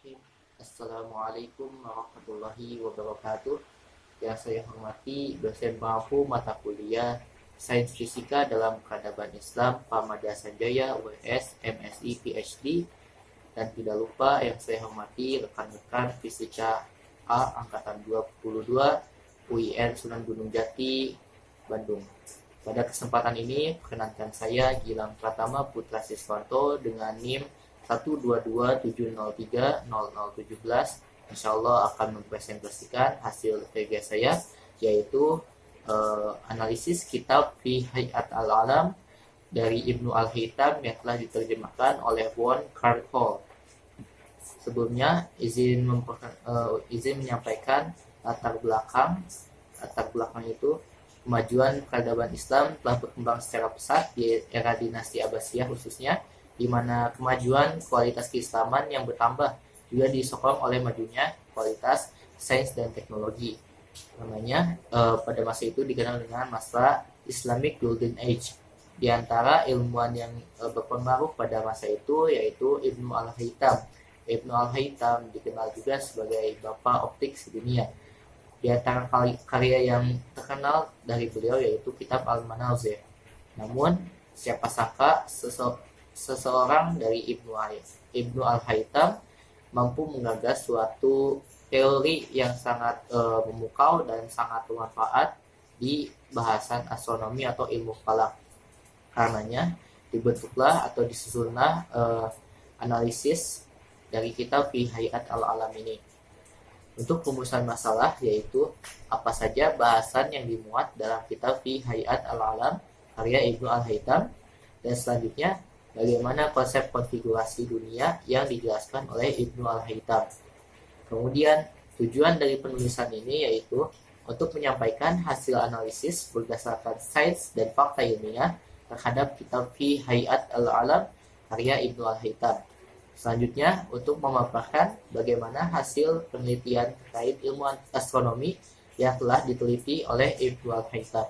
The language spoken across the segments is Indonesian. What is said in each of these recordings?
Bismillahirrahmanirrahim. Assalamualaikum warahmatullahi wabarakatuh. Yang saya hormati dosen pemampu mata kuliah Sains Fisika dalam Peradaban Islam Pamada Sanjaya WS MSI PhD, dan tidak lupa yang saya hormati rekan-rekan Fisika A angkatan 22 UIN Sunan Gunung Jati Bandung. Pada kesempatan ini perkenankan saya Gilang Pratama Putra Siswanto dengan NIM 12270300017. Insya Allah akan mempresentasikan hasil kerja saya, yaitu analisis kitab Fi Hayat Al-Alam dari Ibnu Al-Haytham yang telah diterjemahkan oleh Von Carkhol. Sebelumnya izin menyampaikan latar belakang itu kemajuan peradaban Islam telah berkembang secara pesat di era dinasti Abbasiyah khususnya, di mana kemajuan kualitas keislaman yang bertambah juga disokong oleh majunya kualitas sains dan teknologi. Namanya pada masa itu dikenal dengan masa Islamic Golden Age. Di antara ilmuwan yang berpengaruh pada masa itu yaitu Ibnu Al-Haytham. Ibnu Al-Haytham dikenal juga sebagai bapak optik sedunia. Di antara karya yang terkenal dari beliau yaitu kitab Al-Manazir. Namun siapa sangka seseorang dari Ibnu Al-Haytham mampu menggagas suatu teori yang sangat memukau dan sangat bermanfaat di bahasan astronomi atau ilmu falak. Karenanya dibentuklah atau disusunlah analisis dari kitab Fi Hayat Al-Alam ini. Untuk rumusan masalah yaitu apa saja bahasan yang dimuat dalam kitab Fi Hayat Al-Alam karya Ibnu Al-Haytham, dan selanjutnya bagaimana konsep konfigurasi dunia yang dijelaskan oleh Ibnu Al-Haytham. Kemudian tujuan dari penulisan ini yaitu untuk menyampaikan hasil analisis berdasarkan sains dan fakta ilmiah terhadap kitab Fi Hayat Al-Alam karya Ibnu Al-Haytham. Selanjutnya untuk memaparkan bagaimana hasil penelitian terkait ilmu astronomi yang telah diteliti oleh Ibnu Al-Haytham.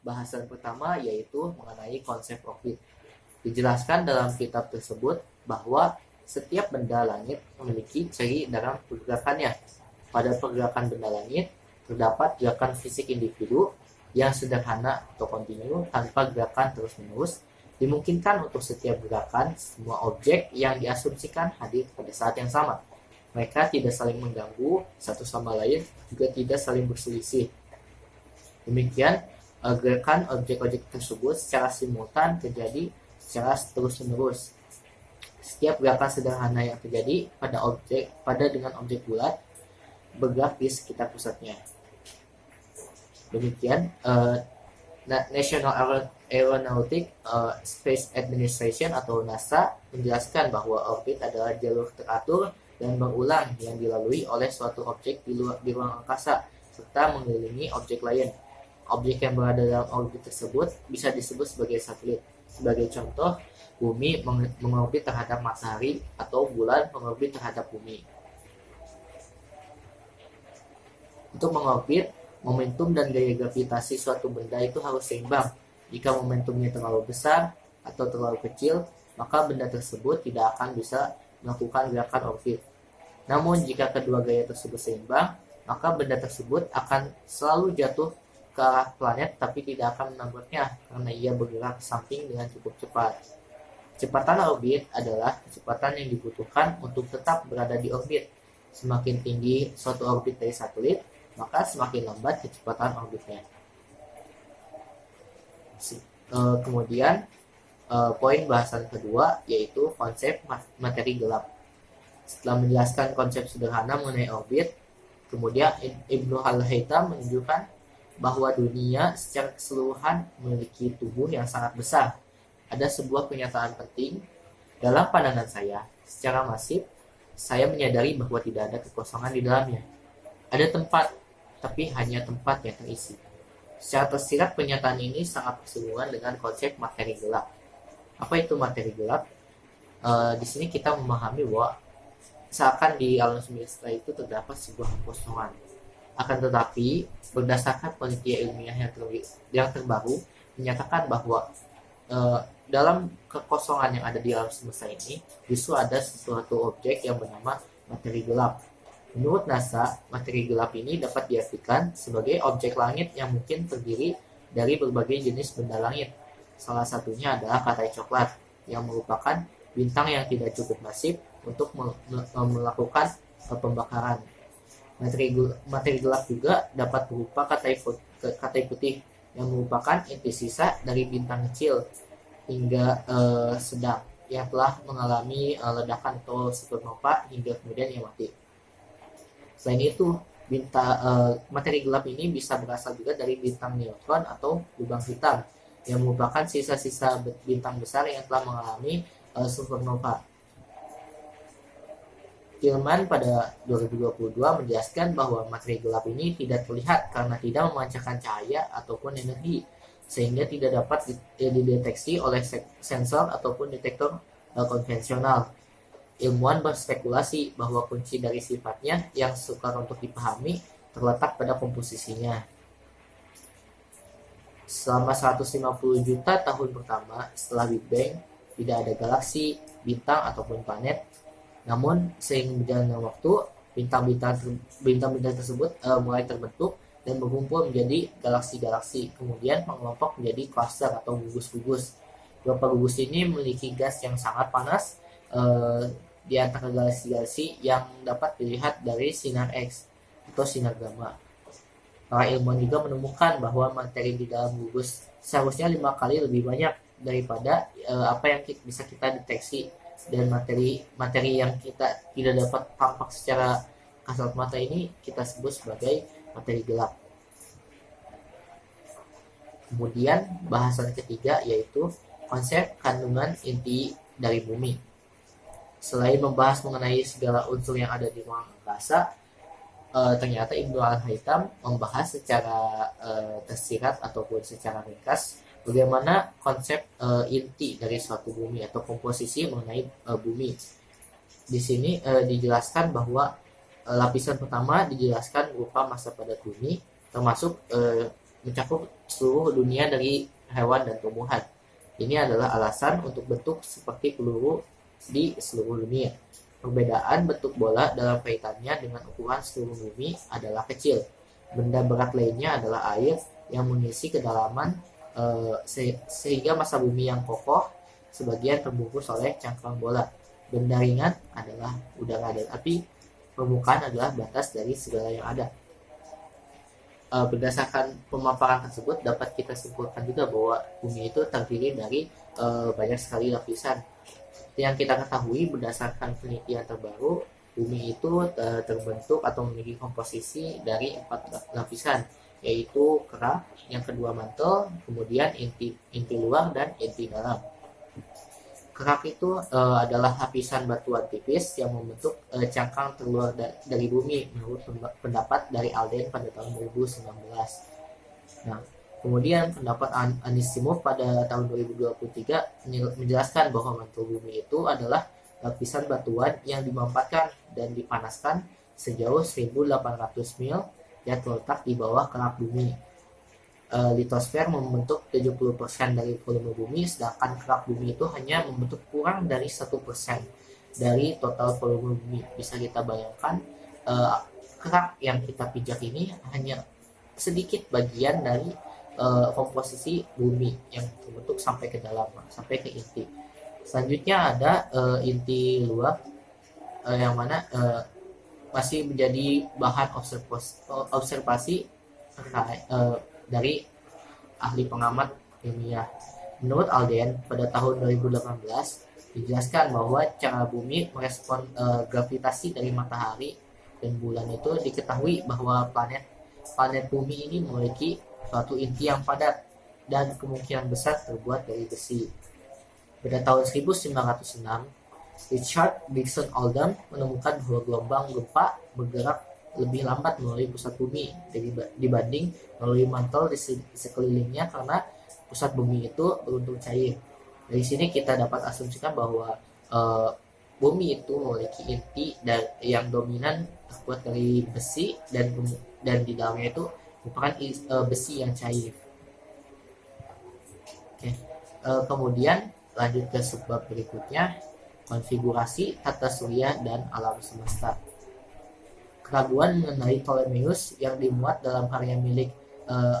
Bahasan pertama yaitu mengenai konsep orbit. Dijelaskan dalam kitab tersebut bahwa setiap benda langit memiliki ciri dalam pergerakannya. Pada pergerakan benda langit terdapat gerakan fisik individu yang sederhana atau kontinu tanpa gerakan terus-menerus. Dimungkinkan untuk setiap gerakan semua objek yang diasumsikan hadir pada saat yang sama. Mereka tidak saling mengganggu satu sama lain, juga tidak saling berselisih. Demikian gerakan objek-objek tersebut secara simultan terjadi secara terus-menerus. Setiap gerakan sederhana yang terjadi pada dengan objek bulat bergerak di sekitar pusatnya. Demikian National Aeronautic Space Administration atau NASA menjelaskan bahwa orbit adalah jalur teratur dan berulang yang dilalui oleh suatu objek di ruang angkasa serta mengelilingi objek lain. Objek yang berada dalam orbit tersebut bisa disebut sebagai satelit. Sebagai contoh, bumi mengorbit terhadap matahari atau bulan mengorbit terhadap bumi. Untuk mengorbit, momentum dan gaya gravitasi suatu benda itu harus seimbang. Jika momentumnya terlalu besar atau terlalu kecil, maka benda tersebut tidak akan bisa melakukan gerakan orbit. Namun jika kedua gaya tersebut seimbang, maka benda tersebut akan selalu jatuh ke arah planet tapi tidak akan menabraknya karena ia bergerak ke samping dengan cukup cepat. Kecepatan orbit adalah kecepatan yang dibutuhkan untuk tetap berada di orbit. Semakin tinggi suatu orbit dari satelit, maka semakin lambat kecepatan orbitnya. Kemudian poin bahasan kedua yaitu konsep materi gelap. Setelah menjelaskan konsep sederhana mengenai orbit, kemudian Ibnu Al-Haytham menunjukkan bahwa dunia secara keseluruhan memiliki tubuh yang sangat besar. Ada sebuah kenyataan penting dalam pandangan saya. Secara masif, saya menyadari bahwa tidak ada kekosongan di dalamnya. Ada tempat, tapi hanya tempat yang terisi. Secara tersirat penyataan ini sangat bersinggungan dengan konsep materi gelap. Apa itu materi gelap? Di sini kita memahami bahwa seakan di alam semesta itu terdapat sebuah kekosongan. Akan tetapi, berdasarkan penelitian ilmiah yang terbaru menyatakan bahwa dalam kekosongan yang ada di alam semesta ini justru ada sesuatu objek yang bernama materi gelap. Menurut NASA, materi gelap ini dapat diartikan sebagai objek langit yang mungkin terdiri dari berbagai jenis benda langit. Salah satunya adalah katai coklat, yang merupakan bintang yang tidak cukup masif untuk melakukan pembakaran. Materi gelap juga dapat berupa katai putih, yang merupakan inti sisa dari bintang kecil hingga sedang yang telah mengalami ledakan atau supernova hingga kemudian ia mati. Selain itu, materi gelap ini bisa berasal juga dari bintang neutron atau lubang hitam, yang merupakan sisa-sisa bintang besar yang telah mengalami supernova. Tillman pada 2022 menjelaskan bahwa materi gelap ini tidak terlihat karena tidak memancarkan cahaya ataupun energi, sehingga tidak dapat dideteksi oleh sensor ataupun detektor konvensional. Ilmuwan berspekulasi bahwa kunci dari sifatnya yang sukar untuk dipahami terletak pada komposisinya. Selama 150 juta tahun pertama setelah Big Bang, tidak ada galaksi, bintang, ataupun planet. Namun, seiring berjalannya waktu, bintang-bintang tersebut mulai terbentuk dan berkumpul menjadi galaksi-galaksi, kemudian mengelompok menjadi klaster atau gugus-gugus. Beberapa gugus ini memiliki gas yang sangat panas di antara galaksi-galaksi yang dapat dilihat dari sinar X atau sinar gamma. Para ilmuwan juga menemukan bahwa materi di dalam gugus seharusnya 5 kali lebih banyak daripada apa yang bisa kita deteksi, dan materi yang kita tidak dapat tampak secara kasat mata ini kita sebut sebagai materi gelap. Kemudian bahasan ketiga yaitu konsep kandungan inti dari bumi. Selain membahas mengenai segala unsur yang ada di ruang angkasa, ternyata Ibnu Al-Haytham membahas secara tersirat ataupun secara ringkas bagaimana konsep inti dari suatu bumi atau komposisi mengenai bumi. Di sini dijelaskan bahwa lapisan pertama dijelaskan berupa massa padat bumi, termasuk mencakup seluruh dunia dari hewan dan tumbuhan. Ini adalah alasan untuk bentuk seperti peluru di seluruh dunia. Perbedaan bentuk bola dalam kaitannya dengan ukuran seluruh bumi adalah kecil. Benda berat lainnya adalah air yang mengisi kedalaman sehingga massa bumi yang kokoh sebagian terbungkus oleh cangkang bola. Benda ringan adalah udara dan api. Permukaan adalah batas dari segala yang ada. Berdasarkan pemaparan tersebut dapat kita simpulkan juga bahwa bumi itu terdiri dari banyak sekali lapisan. Yang kita ketahui berdasarkan penelitian terbaru, bumi itu terbentuk atau memiliki komposisi dari 4 lapisan, yaitu kerak, yang kedua mantel, kemudian inti luar dan inti dalam. Kerak itu adalah lapisan batuan tipis yang membentuk cangkang terluar dari bumi menurut pendapat dari Alden pada tahun 2019. Nah, kemudian pendapat Anisimov pada tahun 2023 menjelaskan bahwa mantel bumi itu adalah lapisan batuan yang dimampatkan dan dipanaskan sejauh 1.800 mil yang terletak di bawah kerak bumi. Litosfer membentuk 70% dari volume bumi, sedangkan kerak bumi itu hanya membentuk kurang dari 1% dari total volume bumi. Bisa kita bayangkan kerak yang kita pijak ini hanya sedikit bagian dari komposisi bumi yang terbentuk sampai ke dalam, sampai ke inti. Selanjutnya ada inti luar yang mana masih menjadi bahan observasi dari ahli pengamat ilmiah. Menurut Alden, pada tahun 2018 dijelaskan bahwa cara bumi merespon gravitasi dari matahari dan bulan itu diketahui bahwa planet bumi ini memiliki suatu inti yang padat dan kemungkinan besar terbuat dari besi. Pada tahun 1906, Richard Dixon Oldham menemukan bahwa gelombang gempa bergerak lebih lambat melalui pusat bumi dibanding melalui mantel di sekelilingnya karena pusat bumi itu beruntung cair. Dari sini kita dapat asumsikan bahwa bumi itu memiliki inti yang dominan terbuat dari besi dan di dalamnya itu merupakan besi yang cair. Oke. Kemudian lanjut ke subbab berikutnya, konfigurasi tata surya dan alam semesta. Keraguan mengenai Ptolemeus yang dimuat dalam karya milik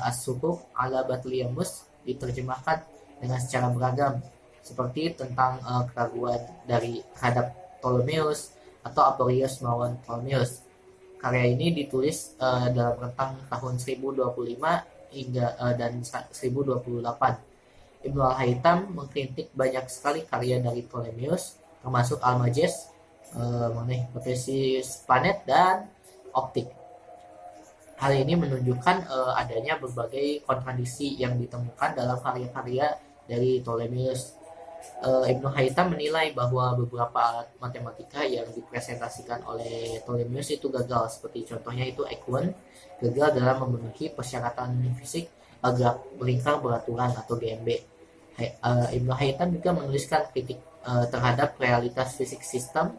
As-Suhuf ala Batliamus diterjemahkan dengan secara beragam, seperti tentang keraguan dari terhadap Ptolemeus atau Aporius melawan Ptolemeus. Karya ini ditulis dalam rentang tahun 1025 hingga dan 1028. Ibnu al-Haytham mengkritik banyak sekali karya dari Ptolemeus, termasuk Almagest, hipotesis planet dan optik. Hal ini menunjukkan adanya berbagai kontradiksi yang ditemukan dalam karya-karya dari Ptolemeus. Ibnu Haytham menilai bahwa beberapa alat matematika yang dipresentasikan oleh Ptolemeus itu gagal, seperti contohnya itu Equant gagal dalam memenuhi persyaratan fisik gerak melingkar beraturan atau GMB. Ibnu Haytham juga menuliskan kritik terhadap realitas fisik sistem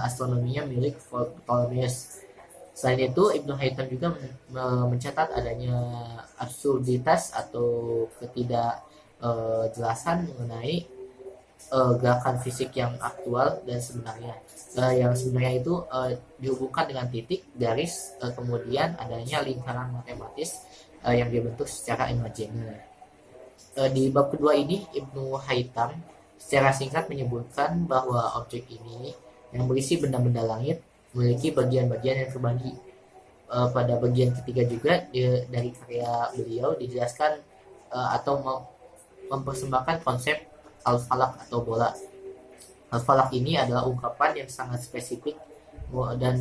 astronominya milik Ptolemeus. Selain itu, Ibnu Haytham juga mencatat adanya absurditas atau ketidakjelasan mengenai gerakan fisik yang aktual dan sebenarnya. Yang sebenarnya itu dihubungkan dengan titik, garis, kemudian adanya lingkaran matematis yang dibentuk secara imajiner. Di bab kedua ini, Ibnu Haytham secara singkat menyebutkan bahwa objek ini yang berisi benda-benda langit memiliki bagian-bagian yang terbagi. Pada bagian ketiga juga dari karya beliau dijelaskan atau mempersembahkan konsep al-falak atau bola. Al-falak ini adalah ungkapan yang sangat spesifik dan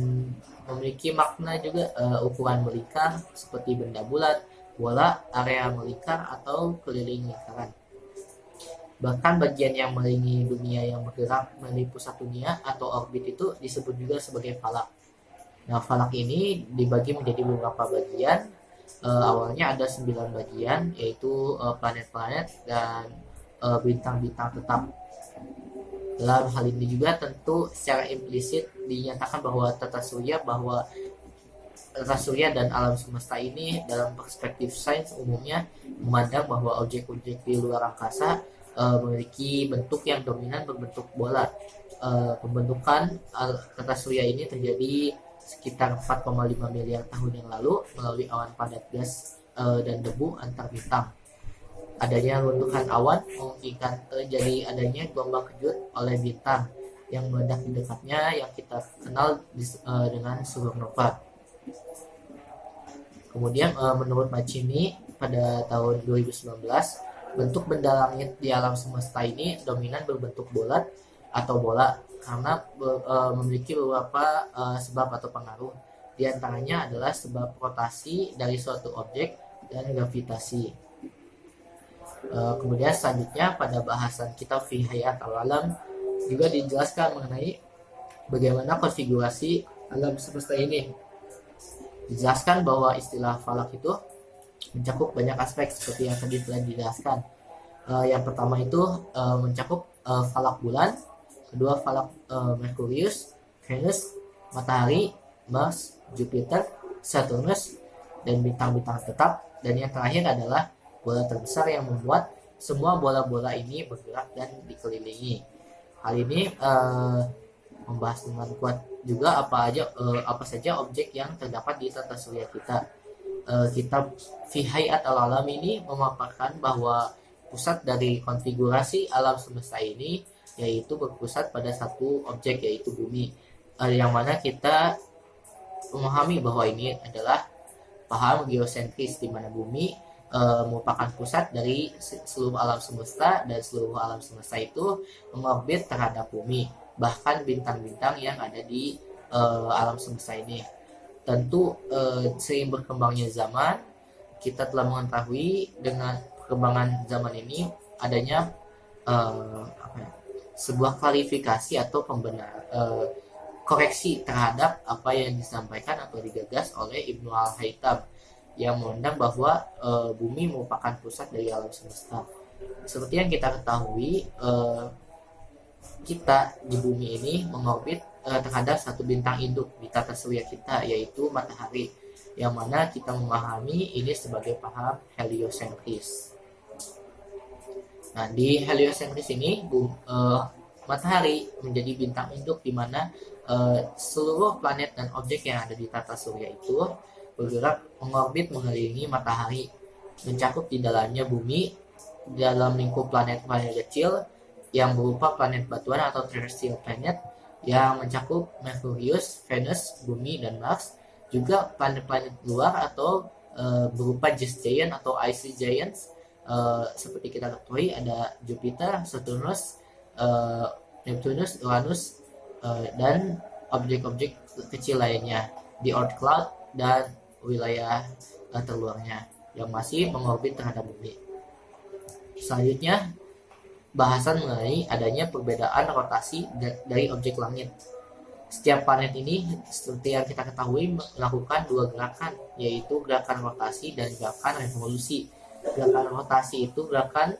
memiliki makna juga ukuran melingkar seperti benda bulat, bola, area melingkar atau keliling lingkaran. Bahkan bagian yang mengelilingi dunia yang bergerak melalui pusat dunia atau orbit itu disebut juga sebagai falak. Nah, falak ini dibagi menjadi beberapa bagian. Awalnya ada 9 bagian, yaitu planet-planet dan bintang-bintang tetap. Dalam hal ini juga tentu secara implisit dinyatakan bahwa tata surya dan alam semesta ini dalam perspektif sains umumnya memandang bahwa objek-objek di luar angkasa memiliki bentuk yang dominan berbentuk bola. Pembentukan tata surya ini terjadi sekitar 4,5 miliar tahun yang lalu melalui awan padat gas dan debu antar bintang. Adanya runtuhan awan memungkinkan terjadi adanya gelombang kejut oleh bintang yang meledak di dekatnya yang kita kenal dengan supernova. Kemudian menurut Macini pada tahun 2019, bentuk benda langit di alam semesta ini dominan berbentuk bulat atau bola karena memiliki beberapa sebab atau pengaruh. Di antaranya adalah sebab rotasi dari suatu objek dan gravitasi. Kemudian selanjutnya pada bahasan kitab Fi Hayat al-Alam juga dijelaskan mengenai bagaimana konfigurasi alam semesta ini. Dijelaskan bahwa istilah falak itu mencakup banyak aspek seperti yang tadi telah dijelaskan. Yang pertama itu mencakup falak bulan, kedua falak Merkurius, Venus, Matahari, Mars, Jupiter, Saturnus, dan bintang-bintang tetap. Dan yang terakhir adalah bola terbesar yang membuat semua bola-bola ini bergerak dan dikelilingi. Hal ini membahas dengan kuat juga apa saja objek yang terdapat di tata surya kita. Kitab Fi Hayat al-Alam ini memaparkan bahwa pusat dari konfigurasi alam semesta ini yaitu berpusat pada satu objek, yaitu bumi, yang mana kita memahami bahwa ini adalah paham geosentris, di mana bumi merupakan pusat dari seluruh alam semesta dan seluruh alam semesta itu mengorbit terhadap bumi, bahkan bintang-bintang yang ada di alam semesta ini. Tentu seiring berkembangnya zaman, kita telah mengetahui dengan perkembangan zaman ini adanya sebuah klarifikasi atau koreksi terhadap apa yang disampaikan atau digagas oleh Ibnu al-Haytham yang memandang bahwa bumi merupakan pusat dari alam semesta. Seperti yang kita ketahui, kita di bumi ini mengorbit terhadap satu bintang induk di tata surya kita, yaitu matahari, yang mana kita memahami ini sebagai paham heliosentris. Nah, di heliosentris ini matahari menjadi bintang induk di mana seluruh planet dan objek yang ada di tata surya itu bergerak mengorbit mengelilingi matahari, mencakup di dalamnya bumi dalam lingkup planet-planet kecil yang berupa planet batuan atau terrestrial planet yang mencakup Merkurius, Venus, Bumi, dan Mars. Juga planet-planet luar atau berupa gas giant atau icy giants. Seperti kita ketahui ada Jupiter, Saturnus, Neptunus, Uranus, dan objek-objek kecil lainnya di Oort cloud dan wilayah terluarnya yang masih mengorbit terhadap bumi. Selanjutnya, bahasan mengenai adanya perbedaan rotasi dari objek langit. Setiap planet ini, seperti yang kita ketahui, melakukan dua gerakan, yaitu gerakan rotasi dan gerakan revolusi. Gerakan rotasi itu gerakan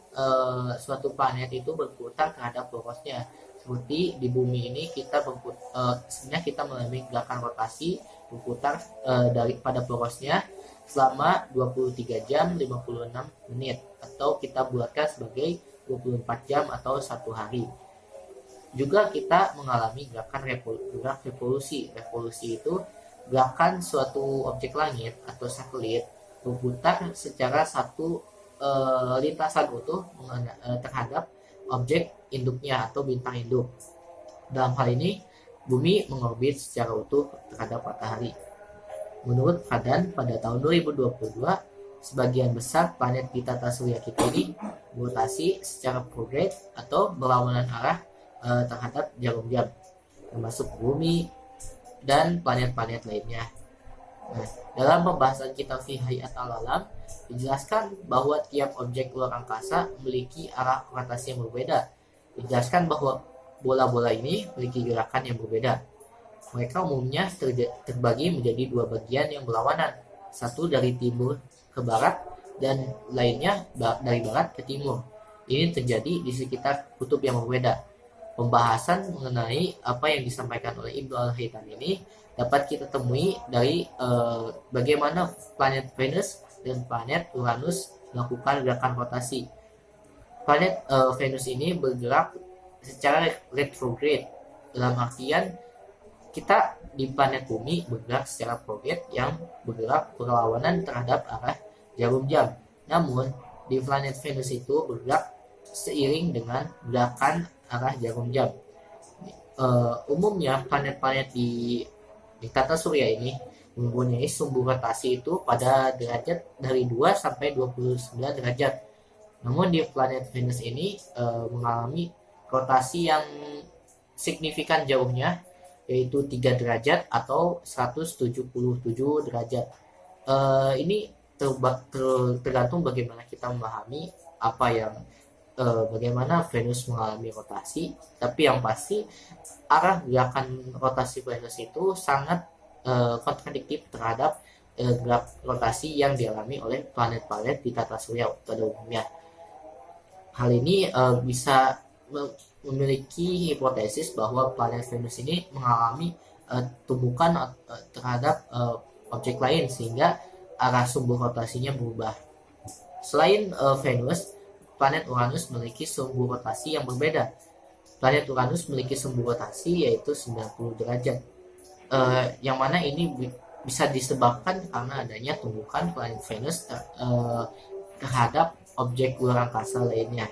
suatu planet itu berputar terhadap porosnya. Seperti di bumi ini sebenarnya kita mengalami gerakan rotasi berputar pada porosnya selama 23 jam 56 menit atau kita buatkan sebagai 24 jam atau 1 hari. Juga kita mengalami gerakan revolusi. Revolusi itu gerakan suatu objek langit atau satelit berputar secara satu lintasan utuh terhadap objek induknya atau bintang induk. Dalam hal ini, bumi mengorbit secara utuh terhadap matahari. Menurut Pradhan, pada tahun 2022, sebagian besar planet di tata surya kita ini berotasi secara progres atau berlawanan arah terhadap jarum jam, termasuk bumi dan planet-planet lainnya. Nah, dalam pembahasan kita fi Hayat al-Alam dijelaskan bahwa tiap objek luar angkasa memiliki arah rotasi yang berbeda. Dijelaskan bahwa bola-bola ini memiliki gerakan yang berbeda. Mereka umumnya terbagi menjadi dua bagian yang berlawanan, satu dari timur ke barat dan lainnya dari barat ke timur. Ini terjadi di sekitar kutub yang berbeda. Pembahasan mengenai apa yang disampaikan oleh Ibnu Al-Haytham ini dapat kita temui dari bagaimana planet Venus dan planet Uranus melakukan gerakan rotasi. Planet Venus ini bergerak secara retrograde, dalam artian kita di planet bumi bergerak secara progres yang bergerak berlawanan terhadap arah jarum jam. Namun di planet Venus itu bergerak seiring dengan gerakan arah jarum jam. Umumnya planet-planet di tata surya ini mempunyai sumbu rotasi itu pada derajat dari 2 sampai 29 derajat. Namun di planet Venus ini mengalami rotasi yang signifikan jauhnya, yaitu 3 derajat atau 177 derajat. Ini tergantung bagaimana kita memahami bagaimana Venus mengalami rotasi. Tapi yang pasti arah gerakan rotasi Venus itu sangat kontradiktif terhadap gerak rotasi yang dialami oleh planet-planet di tata surya pada umumnya. Hal ini bisa memiliki hipotesis bahwa planet Venus ini mengalami tumbukan terhadap objek lain sehingga arah sumbu rotasinya berubah. Selain Venus, planet Uranus memiliki sumbu rotasi yang berbeda. Planet Uranus memiliki sumbu rotasi yaitu 90 derajat. Yang mana ini bisa disebabkan karena adanya tumbukan planet Venus terhadap objek luar angkasa lainnya.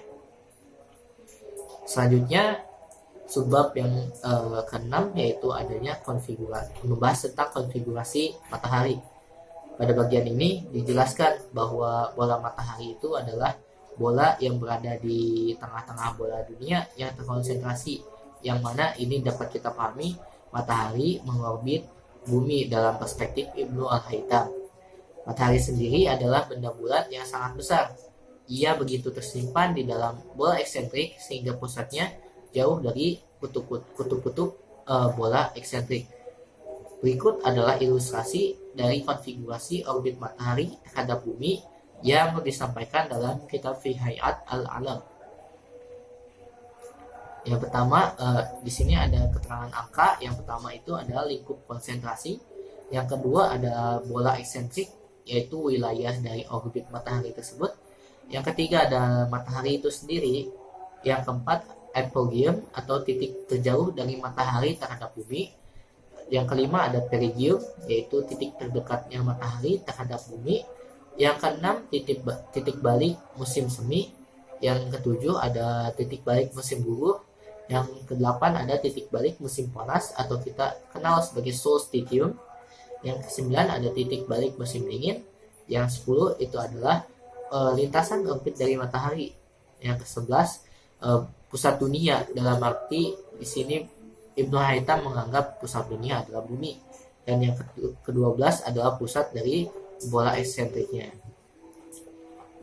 Selanjutnya, subbab yang keenam yaitu adanya konfigurasi, membahas tentang konfigurasi matahari. Pada bagian ini dijelaskan bahwa bola matahari itu adalah bola yang berada di tengah-tengah bola dunia yang terkonsentrasi, yang mana ini dapat kita pahami matahari mengorbit bumi dalam perspektif Ibnu Al-Haytham. Matahari sendiri adalah benda bulat yang sangat besar. Ia begitu tersimpan di dalam bola eksentrik sehingga pusatnya jauh dari kutub-kutub bola eksentrik. Berikut adalah ilustrasi dari konfigurasi orbit matahari terhadap bumi yang disampaikan dalam kitab Fi Hayat al-Alam. Yang pertama, di sini ada keterangan angka. Yang pertama itu adalah lingkup konsentrasi. Yang kedua ada bola eksentrik, yaitu wilayah dari orbit matahari tersebut. Yang ketiga ada matahari itu sendiri. Yang keempat apogee atau titik terjauh dari matahari terhadap bumi. Yang kelima ada perigeum, yaitu titik terdekatnya matahari terhadap bumi. Yang keenam titik balik musim semi. Yang ketujuh ada titik balik musim gugur. Yang kedelapan ada titik balik musim panas atau kita kenal sebagai solstitium. Yang kesembilan ada titik balik musim dingin. Yang 10 itu adalah lintasan orbit dari matahari. Yang ke-11 pusat dunia, dalam arti di sini Ibnu Haytham menganggap pusat dunia adalah bumi. Dan yang ke-12 adalah pusat dari bola eksentriknya.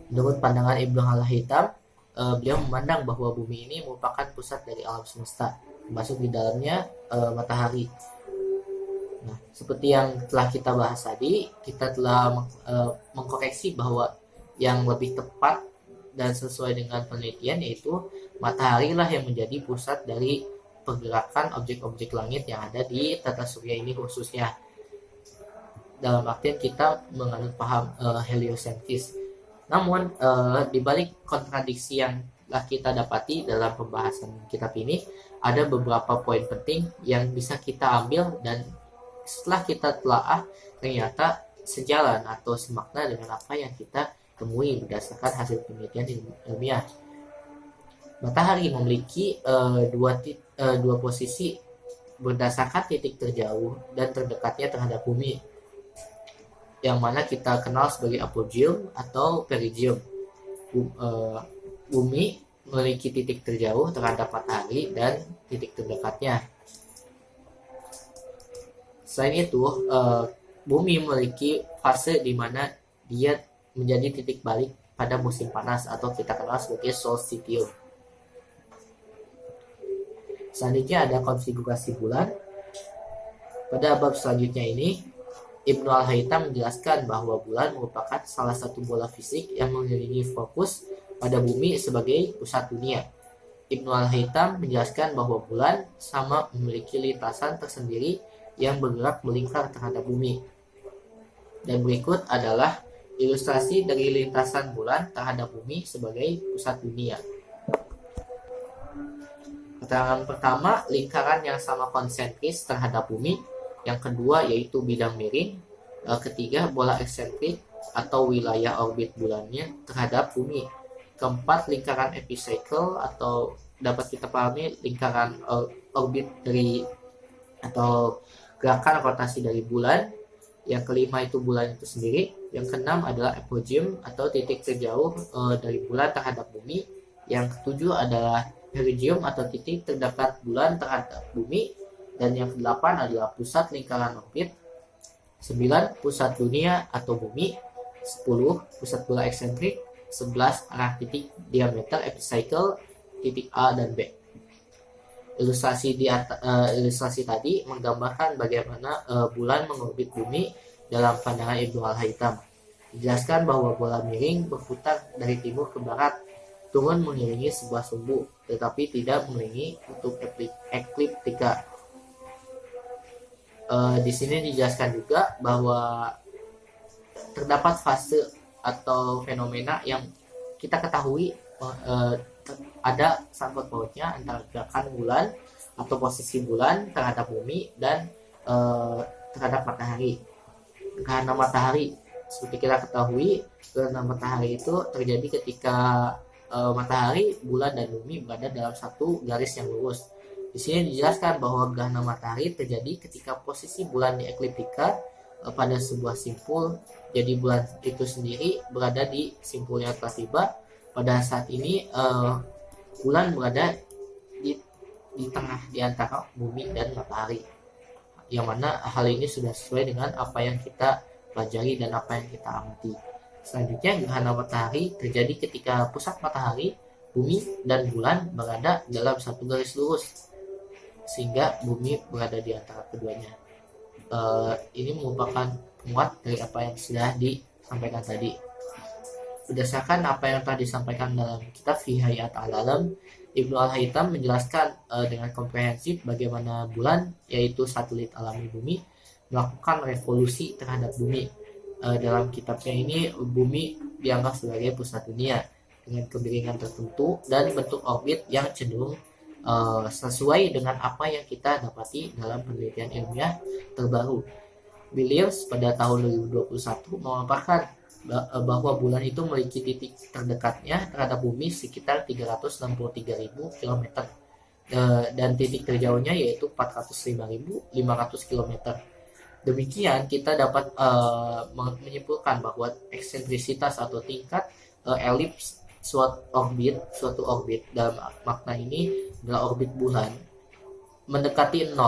Menurut pandangan Ibnu Haytham, beliau memandang bahwa bumi ini merupakan pusat dari alam semesta, termasuk di dalamnya matahari. Nah, seperti yang telah kita bahas tadi, kita telah mengkoreksi bahwa yang lebih tepat dan sesuai dengan penelitian yaitu matahari lah yang menjadi pusat dari pergerakan objek-objek langit yang ada di tata surya ini khususnya. Dalam artian kita menganut paham heliosentris. Namun di balik kontradiksi yang telah kita dapati dalam pembahasan kitab ini, ada beberapa poin penting yang bisa kita ambil dan setelah kita telaah ternyata sejalan atau semakna dengan apa yang kita temui berdasarkan hasil penelitian ilmiah. Matahari memiliki dua posisi berdasarkan titik terjauh dan terdekatnya terhadap bumi, yang mana kita kenal sebagai apogee atau perigeum. Bumi memiliki titik terjauh terhadap matahari dan titik terdekatnya. Selain itu, bumi memiliki fase di mana dia menjadi titik balik pada musim panas atau kita kenal sebagai solstitium. Selanjutnya ada konfigurasi bulan. Pada bab selanjutnya ini, Ibnu Al-Haytham menjelaskan bahwa bulan merupakan salah satu bola fisik yang mengelilingi fokus pada bumi sebagai pusat dunia. Ibnu Al-Haytham menjelaskan bahwa bulan sama memiliki lintasan tersendiri yang bergerak melingkar terhadap bumi. Dan berikut adalah ilustrasi dari lintasan bulan terhadap bumi sebagai pusat dunia. Keterangan pertama, lingkaran yang sama konsentris terhadap bumi. Yang kedua yaitu bidang miring. Ketiga, bola eksentrik atau wilayah orbit bulannya terhadap bumi. Keempat, lingkaran epicycle atau dapat kita pahami lingkaran orbit dari atau gerakan rotasi dari bulan. Yang kelima itu bulan itu sendiri. Yang keenam adalah apogee atau titik terjauh dari bulan terhadap bumi. Yang ketujuh adalah perigeum atau titik terdekat bulan terhadap bumi. Dan yang kedelapan adalah pusat lingkaran orbit. 9 pusat dunia atau bumi. 10 pusat bola eksentrik. 11 arah titik diameter epicycle titik A dan B. Ilustrasi tadi menggambarkan bagaimana bulan mengorbit bumi dalam pandangan Ibnu Al-Haytham. Dijelaskan bahwa bola miring berputar dari timur ke barat, turun mengiringi sebuah sumbu, tetapi tidak mengelilingi kutub ekliptika. Di sini dijelaskan juga bahwa terdapat fase atau fenomena yang kita ketahui ada sangkut pautnya antara gerakan bulan atau posisi bulan terhadap bumi dan terhadap matahari. Gerhana matahari seperti kita ketahui, gerhana matahari itu terjadi ketika matahari, bulan dan bumi berada dalam satu garis yang lurus. Di sini dijelaskan bahwa gerhana matahari terjadi ketika posisi bulan di ekliptika pada sebuah simpul. Jadi bulan itu sendiri berada di simpul yang telah tiba. Pada saat ini bulan berada di tengah di antara bumi dan matahari, yang mana hal ini sudah sesuai dengan apa yang kita pelajari dan apa yang kita amati. Selanjutnya, gerhana matahari terjadi ketika pusat matahari, bumi dan bulan berada dalam satu garis lurus, sehingga bumi berada di antara keduanya. Ini merupakan penguat dari apa yang sudah disampaikan tadi. Berdasarkan apa yang telah disampaikan dalam kitab Fi Hayat Al-Alam, Ibnu Al-Haytham menjelaskan dengan komprehensif bagaimana bulan, yaitu satelit alami bumi, melakukan revolusi terhadap bumi. Dalam kitabnya ini, bumi dianggap sebagai pusat dunia, dengan kemiringan tertentu dan bentuk orbit yang cenderung sesuai dengan apa yang kita dapati dalam penelitian ilmiah terbaru. Billiers pada tahun 2021 memaparkan bahwa bulan itu memiliki titik terdekatnya terhadap bumi sekitar 363.000 km dan titik terjauhnya yaitu 405.500 km. Demikian kita dapat menyimpulkan bahwa eksentrisitas atau tingkat elips suatu orbit dalam makna ini adalah orbit bulan mendekati 0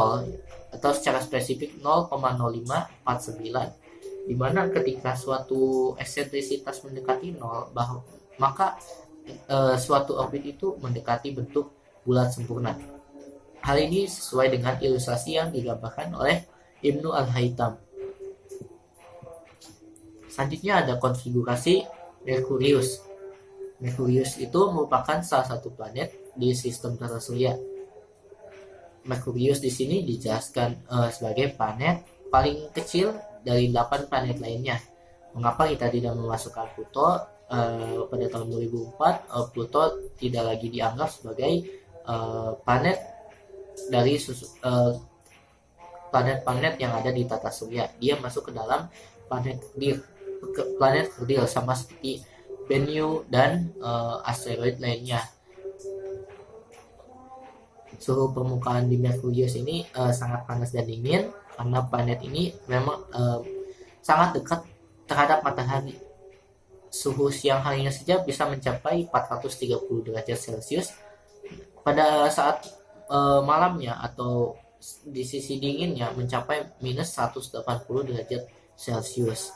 atau secara spesifik 0,0549, di mana ketika suatu eksentrisitas mendekati 0 maka suatu orbit itu mendekati bentuk bulat sempurna. Hal ini sesuai dengan ilustrasi yang digambarkan oleh Ibnu Al-Haytham. Selanjutnya ada konfigurasi Merkurius. Merkurius itu merupakan salah satu planet di sistem tata surya. Merkurius di sini dijelaskan sebagai planet paling kecil dari 8 planet lainnya. Mengapa kita tidak memasukkan Pluto? Pada tahun 2004 Pluto tidak lagi dianggap sebagai planet dari planet-planet yang ada di tata surya. Dia masuk ke dalam planet kerdil sama seperti Bennu dan asteroid lainnya. Suhu permukaan di Merkurius ini sangat panas dan dingin karena planet ini memang sangat dekat terhadap matahari. Suhu siang harinya saja bisa mencapai 430 derajat Celcius. Pada saat malamnya atau di sisi dinginnya mencapai minus 180 derajat Celcius.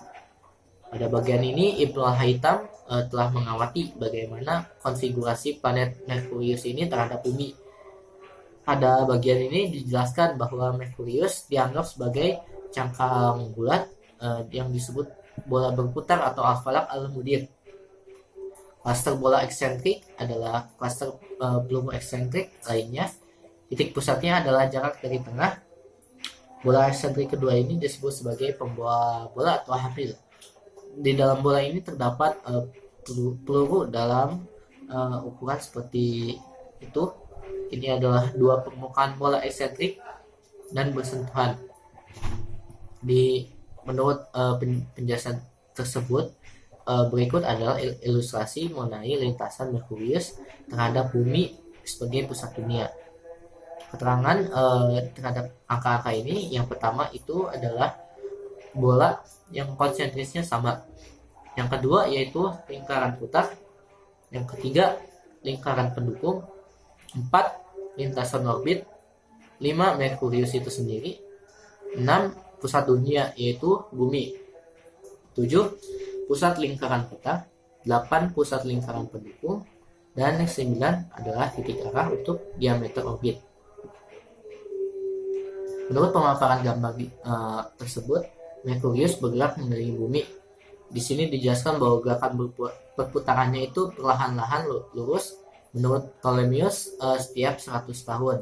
Pada bagian ini Ibnu Al-Haytham telah mengamati bagaimana konfigurasi planet Merkurius ini terhadap bumi. Pada bagian ini dijelaskan bahwa Merkurius dianggap sebagai cangkang bulat yang disebut bola berputar atau al-falak al-mudir. Klaster bola eksentrik adalah klaster peluru eksentrik lainnya. Titik pusatnya adalah jarak dari tengah. Bola eksentrik kedua ini disebut sebagai pembawa bola atau hamil. Di dalam bola ini terdapat peluru dalam ukuran seperti itu. Ini adalah dua permukaan bola eksentrik dan bersentuhan. Menurut penjelasan tersebut, berikut adalah ilustrasi mengenai lintasan Merkurius terhadap bumi sebagai pusat dunia. Keterangan terhadap angka-angka ini, yang pertama itu adalah bola yang konsentrisnya sama. Yang kedua yaitu lingkaran putar. Yang ketiga lingkaran pendukung. 4 lintasan orbit. 5 Merkurius itu sendiri. 6 pusat dunia yaitu bumi. 7 pusat lingkaran putar. 8 pusat lingkaran pendukung. Dan yang 9 adalah titik arah untuk diameter orbit. Menurut pemaparan gambar tersebut, Merkurius bergerak mengelilingi bumi. Di sini dijelaskan bahwa gerakan berputarannya itu perlahan-lahan lurus menurut Ptolemeus setiap 100 tahun.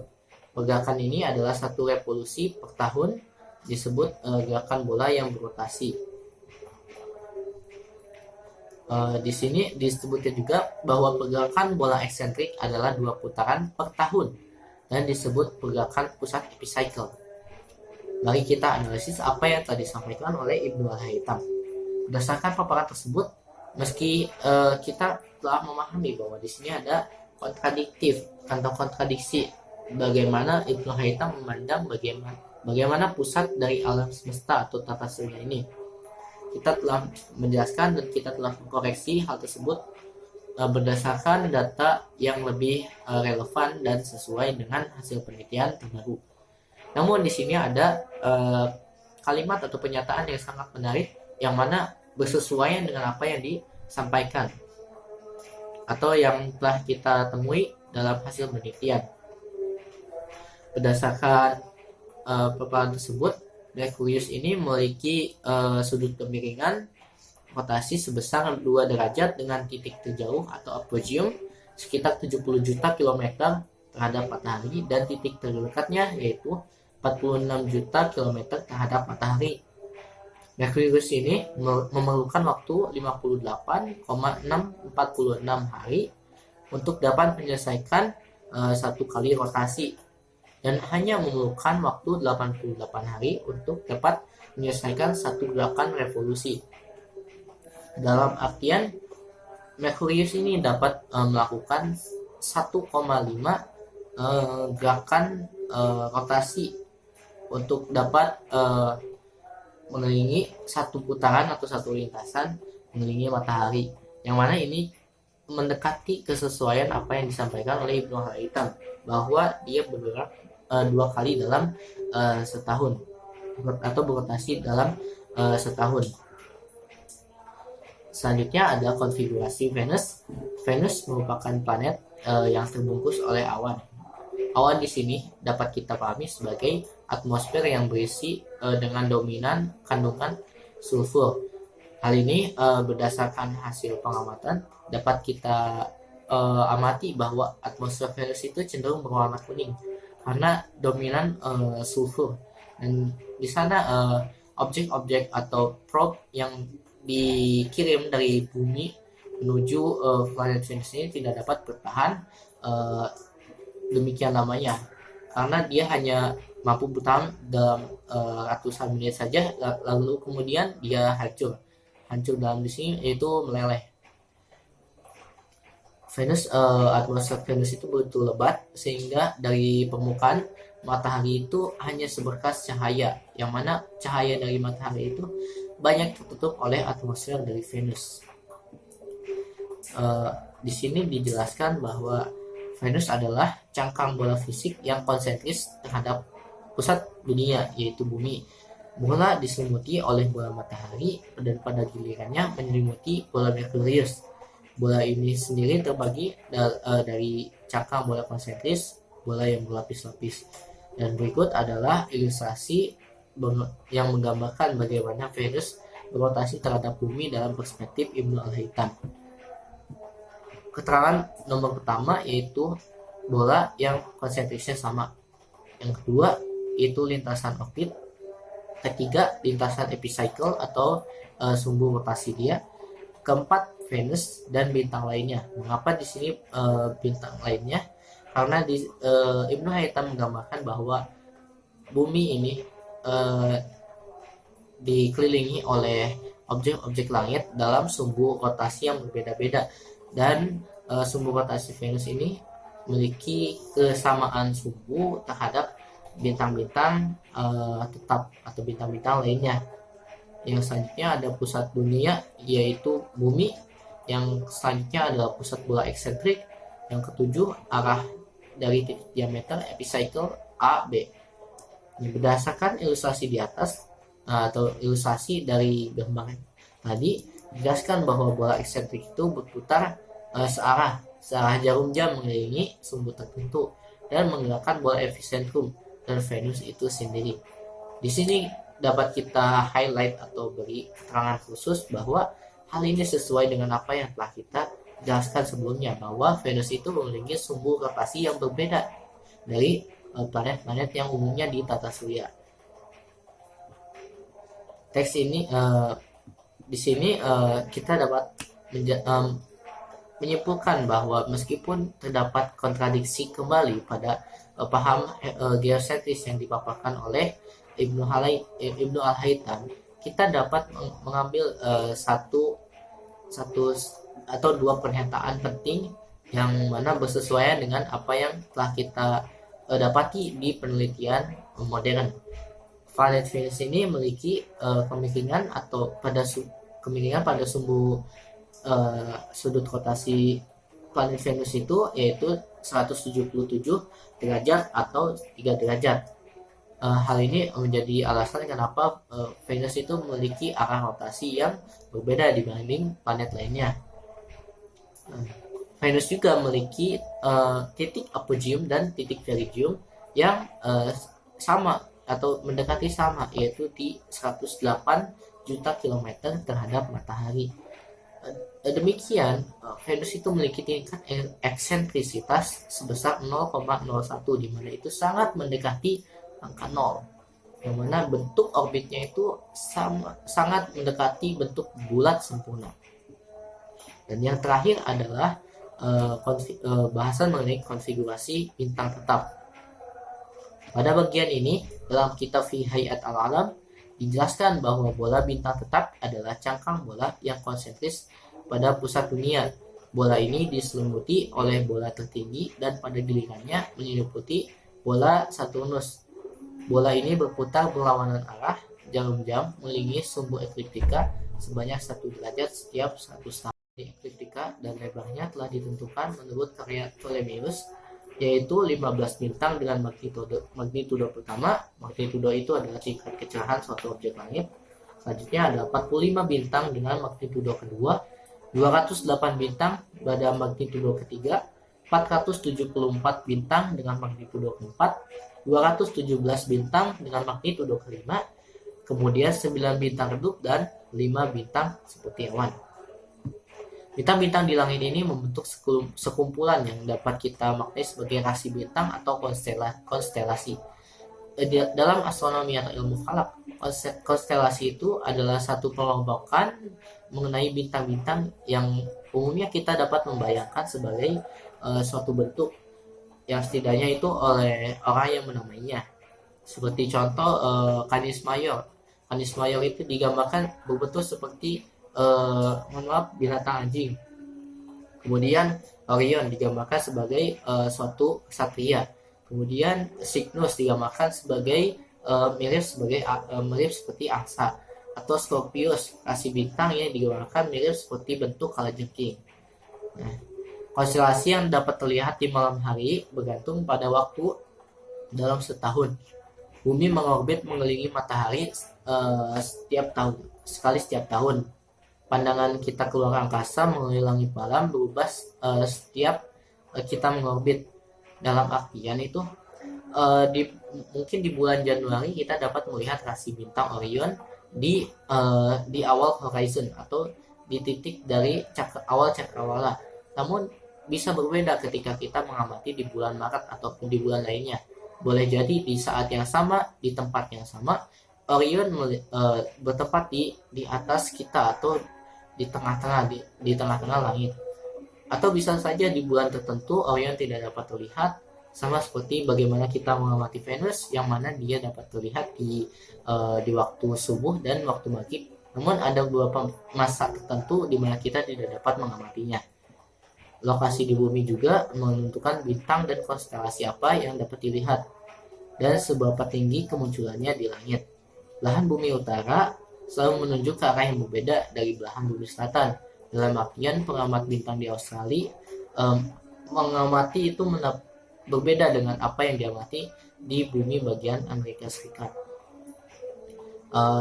Pergerakan ini adalah satu revolusi per tahun, disebut gerakan bola yang berotasi. Di sini disebutkan juga bahwa pergerakan bola eksentrik adalah 2 putaran per tahun dan disebut pergerakan pusat epicycle. Mari kita analisis apa yang tadi disampaikan oleh Ibnu Al-Haytham. Berdasarkan paparan tersebut, meski kita telah memahami bahwa di sini ada kontradiksi bagaimana Ibnu Al-Haytham memandang bagaimana pusat dari alam semesta atau tata surya ini. Kita telah menjelaskan dan kita telah mengkoreksi hal tersebut berdasarkan data yang lebih relevan dan sesuai dengan hasil penelitian terbaru. Namun di sini ada kalimat atau pernyataan yang sangat menarik yang mana bersesuaian dengan apa yang disampaikan atau yang telah kita temui dalam hasil penelitian. Berdasarkan paparan tersebut, Merkurius ini memiliki sudut kemiringan rotasi sebesar 2 derajat dengan titik terjauh atau apogee sekitar 70 juta kilometer terhadap matahari dan titik terdekatnya yaitu 46 juta kilometer terhadap matahari. Merkurius ini memerlukan waktu 58,646 hari untuk dapat menyelesaikan satu kali rotasi, dan hanya memerlukan waktu 88 hari untuk dapat menyelesaikan satu gerakan revolusi. Dalam artian, Merkurius ini dapat melakukan 1,5 gerakan rotasi untuk dapat mengelilingi satu putaran atau satu lintasan mengelilingi matahari, yang mana ini mendekati kesesuaian apa yang disampaikan oleh Ibnu Al-Haytham bahwa dia bergerak 2 kali dalam setahun atau berotasi dalam setahun. Selanjutnya ada konfigurasi Venus. Venus merupakan planet yang terbungkus oleh awan. Awan di sini dapat kita pahami sebagai atmosfer yang berisi dengan dominan kandungan sulfur. Hal ini berdasarkan hasil pengamatan dapat kita amati bahwa atmosfer Venus itu cenderung berwarna kuning karena dominan sulfur. Dan di sana objek-objek atau probe yang dikirim dari bumi menuju planet Venus ini tidak dapat bertahan demikian lamanya, karena dia hanya mampu bertahan dalam ratusan menit saja, lalu kemudian dia hancur dalam di sini yaitu meleleh. Atmosfer Venus itu begitu lebat sehingga dari permukaan matahari itu hanya seberkas cahaya, yang mana cahaya dari matahari itu banyak tertutup oleh atmosfer dari Venus. Di sini dijelaskan bahwa Venus adalah cangkang bola fisik yang konsentris terhadap pusat dunia, yaitu bumi. Bola diselimuti oleh bola matahari dan pada gilirannya menyelimuti bola Merkurius. Bola ini sendiri terbagi dari cangkang bola konsentris, bola yang berlapis-lapis. Dan berikut adalah ilustrasi yang menggambarkan bagaimana Venus berotasi terhadap bumi dalam perspektif Ibnu Al-Haytham. Keterangan nomor pertama yaitu bola yang konsentrisnya sama. Yang kedua itu lintasan orbit. Ketiga, lintasan epicycle atau sumbu rotasi dia. Keempat, Venus dan bintang lainnya. Mengapa di sini bintang lainnya? Karena Ibnu Haytham menggambarkan bahwa bumi ini dikelilingi oleh objek-objek langit dalam sumbu rotasi yang berbeda-beda, dan sumbu rotasi Venus ini memiliki kesamaan sumbu terhadap bintang-bintang tetap atau bintang-bintang lainnya. Yang selanjutnya ada pusat dunia yaitu bumi. Yang selanjutnya adalah pusat bola eksentrik. Yang ketujuh arah dari titik diameter epicycle A B. Berdasarkan ilustrasi di atas atau ilustrasi dari gambar tadi dijelaskan bahwa bola eksentrik itu berputar searah jarum jam mengelilingi sumbu tertentu dan menggerakkan bola epicentrum dan Venus itu sendiri. Di sini dapat kita highlight atau beri keterangan khusus bahwa hal ini sesuai dengan apa yang telah kita jelaskan sebelumnya, bahwa Venus itu memiliki sumbu rotasi yang berbeda dari planet-planet yang umumnya di tata surya. Teks ini di sini kita dapat menyimpulkan bahwa meskipun terdapat kontradiksi kembali pada paham geosentris yang dipaparkan oleh Ibnu Al-Haytham, kita dapat mengambil satu atau dua pernyataan penting yang mana bersesuaian dengan apa yang telah kita dapati di penelitian modern. Planet Venus ini memiliki kemiringan atau kemiringan pada sumbu sudut rotasi planet Venus itu yaitu 177 derajat atau 3 derajat. Hal ini menjadi alasan kenapa Venus itu memiliki arah rotasi yang berbeda dibanding planet lainnya. Venus juga memiliki titik apogee dan titik perigee yang sama atau mendekati sama, yaitu di 108 juta kilometer terhadap matahari. Demikian, Venus itu memiliki tingkat eksentrisitas sebesar 0,01, di mana itu sangat mendekati angka 0. yang mana bentuk orbitnya itu sangat mendekati bentuk bulat sempurna. Dan yang terakhir adalah bahasan mengenai konfigurasi bintang tetap. Pada bagian ini, dalam kitab Fi Hayat Al-Alam, dijelaskan bahwa bola bintang tetap adalah cangkang bola yang konsentris pada pusat dunia. Bola ini diselimuti oleh bola tertinggi dan pada gilirannya menyelimuti bola Saturnus. Bola ini berputar berlawanan arah jarum jam mengelilingi sumbu ekliptika sebanyak 1 derajat setiap 1 tahun. Ekliptika dan lebarnya telah ditentukan menurut karya Ptolemeus, yaitu 15 bintang dengan magnitudo pertama. Magnitudo itu adalah tingkat kecerahan suatu objek langit. Selanjutnya ada 45 bintang dengan magnitudo kedua, 208 bintang pada magnitudo ketiga, 474 bintang dengan magnitudo keempat, 217 bintang dengan magnitudo kelima, kemudian 9 bintang redup dan 5 bintang seperti awan. Bintang-bintang di langit ini membentuk sekumpulan yang dapat kita maknai sebagai rasi bintang atau konstelasi. Dalam astronomi atau ilmu falak, konstelasi itu adalah satu kelompokan mengenai bintang-bintang yang umumnya kita dapat membayangkan sebagai suatu bentuk yang setidaknya itu oleh orang yang menamainya. Seperti contoh Canis Major. Canis Major itu digambarkan berbentuk seperti binatang anjing. Kemudian Orion digambarkan sebagai suatu ksatria. Kemudian Cygnus digambarkan sebagai mirip seperti angsa, atau Scorpius, rasi bintang yang digambarkan mirip seperti bentuk kalajengking. Nah, konstelasi yang dapat terlihat di malam hari bergantung pada waktu dalam setahun. Bumi mengorbit mengelilingi matahari setiap tahun. Pandangan kita keluar angkasa mengelilingi langit malam berubah setiap kita mengorbit. Dalam artian itu mungkin di bulan Januari kita dapat melihat rasi bintang Orion di awal horizon atau di titik dari awal cakrawala. Namun bisa berbeda ketika kita mengamati di bulan Maret ataupun di bulan lainnya. Boleh jadi di saat yang sama, di tempat yang sama, Orion bertempat di atas kita atau di tengah-tengah langit. Atau bisa saja di bulan tertentu Orion tidak dapat terlihat, sama seperti bagaimana kita mengamati Venus yang mana dia dapat terlihat di waktu subuh dan waktu maghrib. Namun ada beberapa masa tertentu di mana kita tidak dapat mengamatinya. Lokasi di bumi juga menentukan bintang dan konstelasi apa yang dapat dilihat dan seberapa tinggi kemunculannya di langit. Belahan bumi utara selalu menunjuk ke arah yang berbeda dari belahan bumi selatan. Dalam artian pengamat bintang di Australia mengamati itu berbeda dengan apa yang diamati di bumi bagian Amerika Serikat.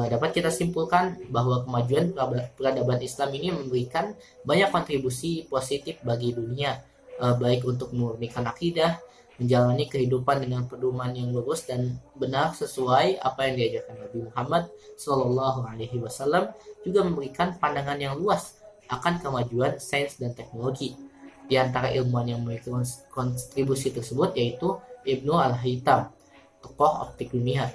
Dapat kita simpulkan bahwa kemajuan peradaban Islam ini memberikan banyak kontribusi positif bagi dunia, baik untuk memurnikan akidah, menjalani kehidupan dengan pedoman yang lurus dan benar sesuai apa yang diajarkan Nabi Muhammad SAW, juga memberikan pandangan yang luas akan kemajuan sains dan teknologi. Di antara ilmuwan yang memiliki kontribusi tersebut yaitu Ibnu Al-Haytham, tokoh optik dunia.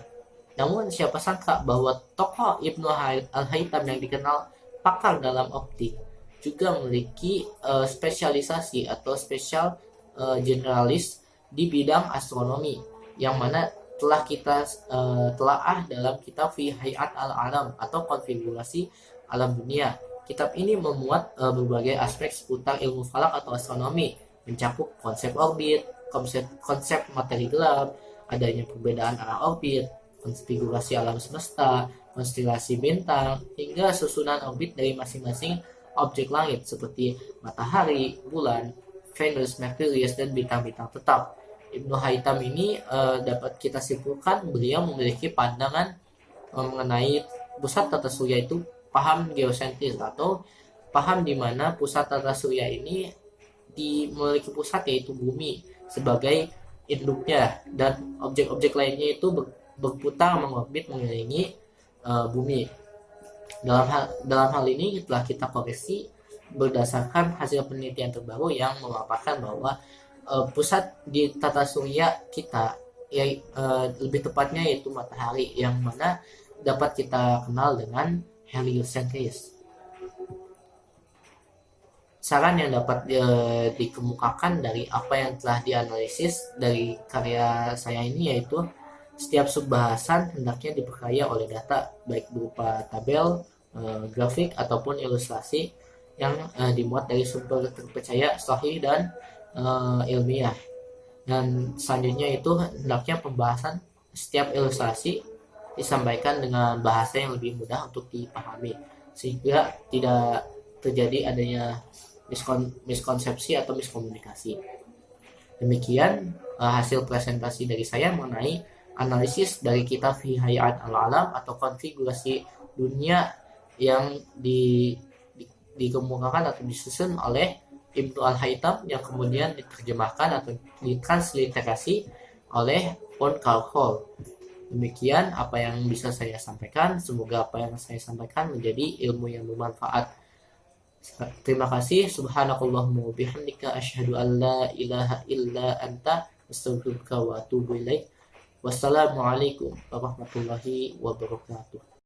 Namun siapa sangka bahwa tokoh Ibnu Al-Haytham yang dikenal pakar dalam optik juga memiliki spesialisasi atau spesial generalis di bidang astronomi, yang mana telah kita telaah dalam kitab Fi Hayat Al-Alam atau konfigurasi alam dunia. Kitab ini memuat berbagai aspek seputar ilmu falak atau astronomi, mencakup konsep orbit, konsep materi gelap, adanya perbedaan arah orbit, konfigurasi alam semesta, konstelasi bintang, hingga susunan orbit dari masing-masing objek langit seperti matahari, bulan, Venus, Merkurius, dan bintang-bintang tetap. Ibnu Haytham ini dapat kita simpulkan beliau memiliki pandangan mengenai pusat tata surya itu paham geosentris atau paham di mana pusat tata surya ini memiliki pusat yaitu bumi sebagai induknya, dan objek-objek lainnya itu berputar mengorbit mengelilingi bumi. Dalam hal ini telah kita koreksi berdasarkan hasil penelitian terbaru yang memaparkan bahwa pusat di tata surya kita ya lebih tepatnya yaitu matahari, yang mana dapat kita kenal dengan heliocentris. Saran yang dapat dikemukakan dari apa yang telah dianalisis dari karya saya ini yaitu setiap subbahasan hendaknya diperkaya oleh data baik berupa tabel, grafik ataupun ilustrasi yang dimuat dari sumber terpercaya, sahih dan ilmiah. Dan selanjutnya itu hendaknya pembahasan setiap ilustrasi disampaikan dengan bahasa yang lebih mudah untuk dipahami sehingga tidak terjadi adanya miskonsepsi atau miskomunikasi. Demikian hasil presentasi dari saya mengenai analisis dari kitab Fi Hayat al-Alam atau konfigurasi dunia yang dikemukakan atau disusun oleh Ibnu Al-Haytham yang kemudian diterjemahkan atau ditransliterasi oleh von Kalkol. Demikian apa yang bisa saya sampaikan. Semoga apa yang saya sampaikan menjadi ilmu yang bermanfaat. Terima kasih. Subhanakallahumma wa bihamdika asyhadu an la ilaha illa anta astaghfiruka wa atubu ilaik. Wassalamualaikum warahmatullahi wabarakatuh.